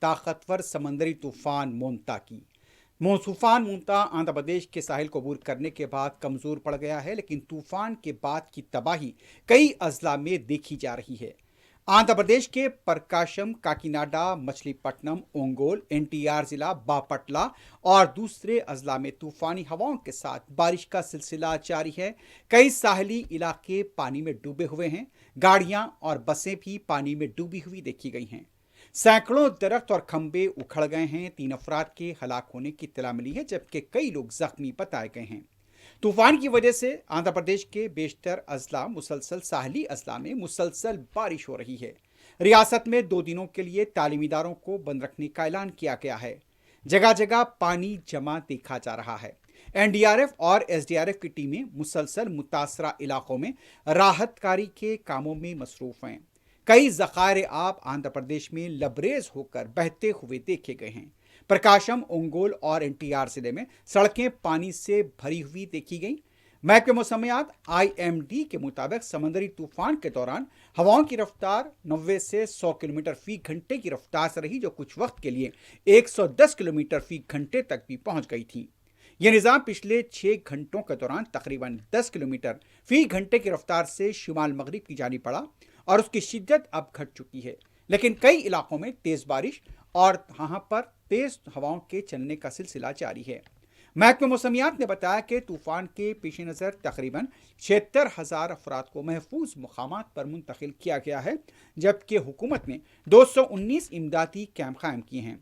ताकतवर समंदरी तूफान मोंता की। तूफान मोंता आंध्र प्रदेश के साहिल को अबूर करने के बाद कमजोर पड़ गया है, लेकिन तूफान के बाद की तबाही कई अजला में देखी जा रही है। आंध्र प्रदेश के प्रकाशम, काकीनाडा, मछलीपट्टनम, ओंगोल, एनटीआर जिला, बापटला और दूसरे अजला में तूफानी हवाओं के साथ बारिश का सिलसिला जारी है। कई साहली इलाके पानी में डूबे हुए हैं। गाड़ियां और बसें भी पानी में डूबी हुई देखी गई हैं। सैकड़ों दरख्त और खंबे उखड़ गए हैं। 3 अफराद के हलाक होने की इत्तला मिली है, जबकि कई लोग जख्मी बताए गए हैं। तूफान की वजह से आंध्र प्रदेश के बेशतर अजला मुसलसल साहली अजला में मुसलसल बारिश हो रही है। रियासत में 2 दिनों के लिए तालीमी इदारों को बंद रखने का ऐलान किया गया है। जगह जगह पानी जमा देखा जा रहा है। एनडीआरएफ और एसडीआरएफ की टीमें मुसलसल मुतासरा इलाकों में राहत कारी के कामों में मसरूफ हैं। कई ज़खायर आब आंध्र प्रदेश में लबरेज होकर बहते हुए देखे गए हैं। प्रकाशम, ओंगोल और एनटीआर जिले में सड़कें पानी से भरी हुई देखी गई। महकमे मौसमियात आईएमडी के मुताबिक समंदरी तूफान के दौरान हवाओं की रफ्तार 90 से 100 किलोमीटर फी घंटे की रफ्तार से रही, जो कुछ वक्त के लिए 110 किलोमीटर फी घंटे तक भी पहुंच गई थी। यह निज़ाम पिछले 6 घंटों के दौरान तकरीबन 10 किलोमीटर फी घंटे की रफ्तार से शुमाल मगरिब की जानी पड़ा और उसकी शिद्दत अब घट चुकी है, लेकिन कई इलाकों में तेज बारिश और वहां पर तेज हवाओं के चलने का सिलसिला जारी है। महकमे मौसमियात ने बताया कि तूफान के पेश नज़र तकरीबन 76,000 अफराद को महफूज मुकामात पर मुंतकिल किया गया है, जबकि हुकूमत ने 219 इमदादी कैंप कायम किए हैं।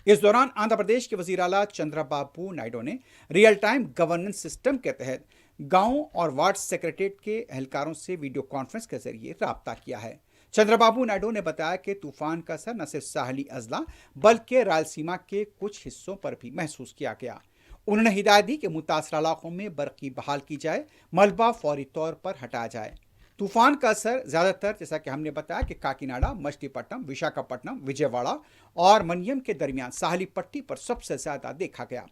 इस दौरान आंध्र प्रदेश के वजीर आला चंद्रबाबू नायडू ने रियल टाइम गवर्नेंस सिस्टम के तहत गांवों और वार्ड सेक्रेटरीट के एहलकारों से वीडियो कॉन्फ्रेंस के जरिए राब्ता किया है। चंद्रबाबू नायडू ने बताया कि तूफान का असर न सिर्फ साहली अजला बल्कि रायलसीमा के कुछ हिस्सों पर भी महसूस किया गया। उन्होंने हिदायत दी कि मुतासरा इलाकों में बर्क़ी बहाल की जाए, मलबा फौरी तौर पर हटाया जाए। तूफान का असर ज़्यादातर, जैसा कि हमने बताया, कि काकीनाडा, मछलीपट्टनम, विशाखापट्टनम, विजयवाड़ा और मनियम के दरमियान साहली पट्टी पर सबसे ज़्यादा देखा गया।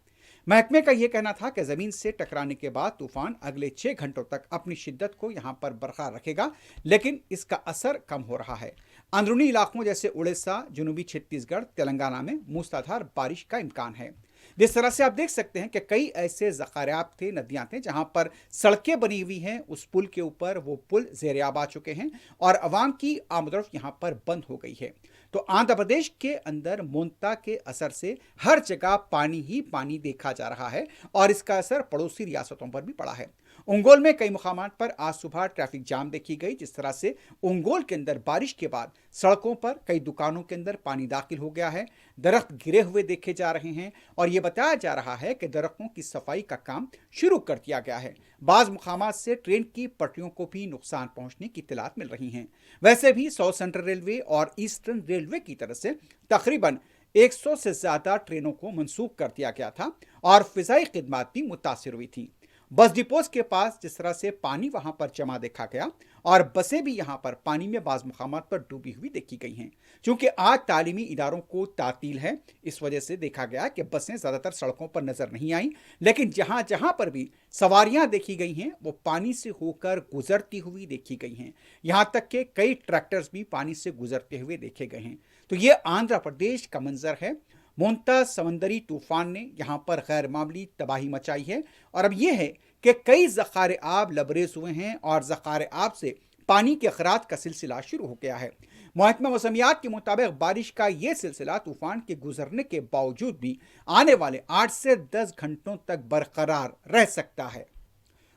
महकमे का यह कहना था कि ज़मीन से टकराने के बाद तूफान अगले 6 घंटों तक अपनी शिद्दत को यहाँ पर बरकरार रखेगा, लेकिन इसका असर कम हो रहा है। अंदरूनी इलाकों जैसे उड़ीसा, जनूबी छत्तीसगढ़, तेलंगाना में मूसलाधार बारिश का इम्कान है। जिस तरह से आप देख सकते हैं कि कई ऐसे ज़खारात थे, नदियां थे, जहां पर सड़कें बनी हुई हैं। उस पुल के ऊपर वो पुल ज़ेर-ए-आब आ चुके हैं और अवाम की आमदरफ्त यहां पर बंद हो गई है। तो आंध्र प्रदेश के अंदर मोंता के असर से हर जगह पानी ही पानी देखा जा रहा है और इसका असर पड़ोसी रियासतों पर भी पड़ा है। ओंगोल में कई मुकामात पर आज सुबह ट्रैफिक जाम देखी गई। जिस तरह से ओंगोल के अंदर बारिश के बाद सड़कों पर कई दुकानों के अंदर पानी दाखिल हो गया है, दरख्त गिरे हुए देखे जा रहे हैं और यह बताया जा रहा है कि दरख्तों की सफाई का काम शुरू कर दिया गया है। बाज़ मुकामात से ट्रेन की पटरियों को भी नुकसान पहुंचने की इत्तलात मिल रही हैं। वैसे भी साउथ सेंट्रल रेलवे और ईस्टर्न रेलवे की तरफ से तकरीबन 100 से ज़्यादा ट्रेनों को मनसूख कर दिया गया था और फ़िज़ाई खिदमत भी मुतासिर हुई थी। बस डिपोज के पास जिस तरह से पानी वहां पर जमा देखा गया और बसें भी यहां पर पानी में बाज़ मुकामात पर डूबी हुई देखी गई हैं। चूंकि आज तालीमी इदारों को तातील है, इस वजह से देखा गया कि बसें ज़्यादातर सड़कों पर नज़र नहीं आई, लेकिन जहां जहां पर भी सवारियां देखी गई हैं वो पानी से होकर गुजरती हुई देखी गई हैं। यहां तक कि कई ट्रैक्टर्स भी पानी से गुजरते हुए देखे गए हैं। तो ये आंध्र प्रदेश का मंजर है। मोंता समंदरी तूफान ने यहां पर गैर मामूली तबाही मचाई है और अब यह है कि कई ज़खार आब लबरेज हुए हैं और ज़खार आब से पानी के अखराज का सिलसिला शुरू हो गया है। महकमा मौसमियात के मुताबिक बारिश का यह सिलसिला तूफान के गुजरने के बावजूद भी आने वाले 8 से 10 घंटों तक बरकरार रह सकता है।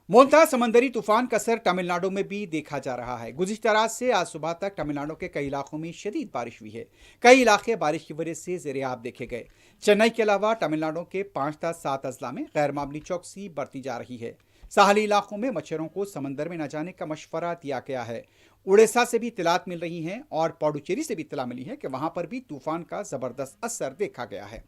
मोंता समंदरी तूफान का असर तमिलनाडु में भी देखा जा रहा है। गुज़िश्ता रात से आज सुबह तक तमिलनाडु के कई इलाकों में शदीद बारिश हुई है। कई इलाके बारिश की वजह से ज़ेर-ए-आब देखे गए। चेन्नई के अलावा तमिलनाडु के 5 से 7 अजला में गैर मामूली चौकसी बरती जा रही है। साहली इलाकों में मच्छरों को समंदर में न जाने का मशवरा दिया गया है। उड़ीसा से भी इत्तलात मिल रही हैं और पौडुचेरी से भी इत्तला मिली है कि वहां पर भी तूफान का ज़बरदस्त असर देखा गया है।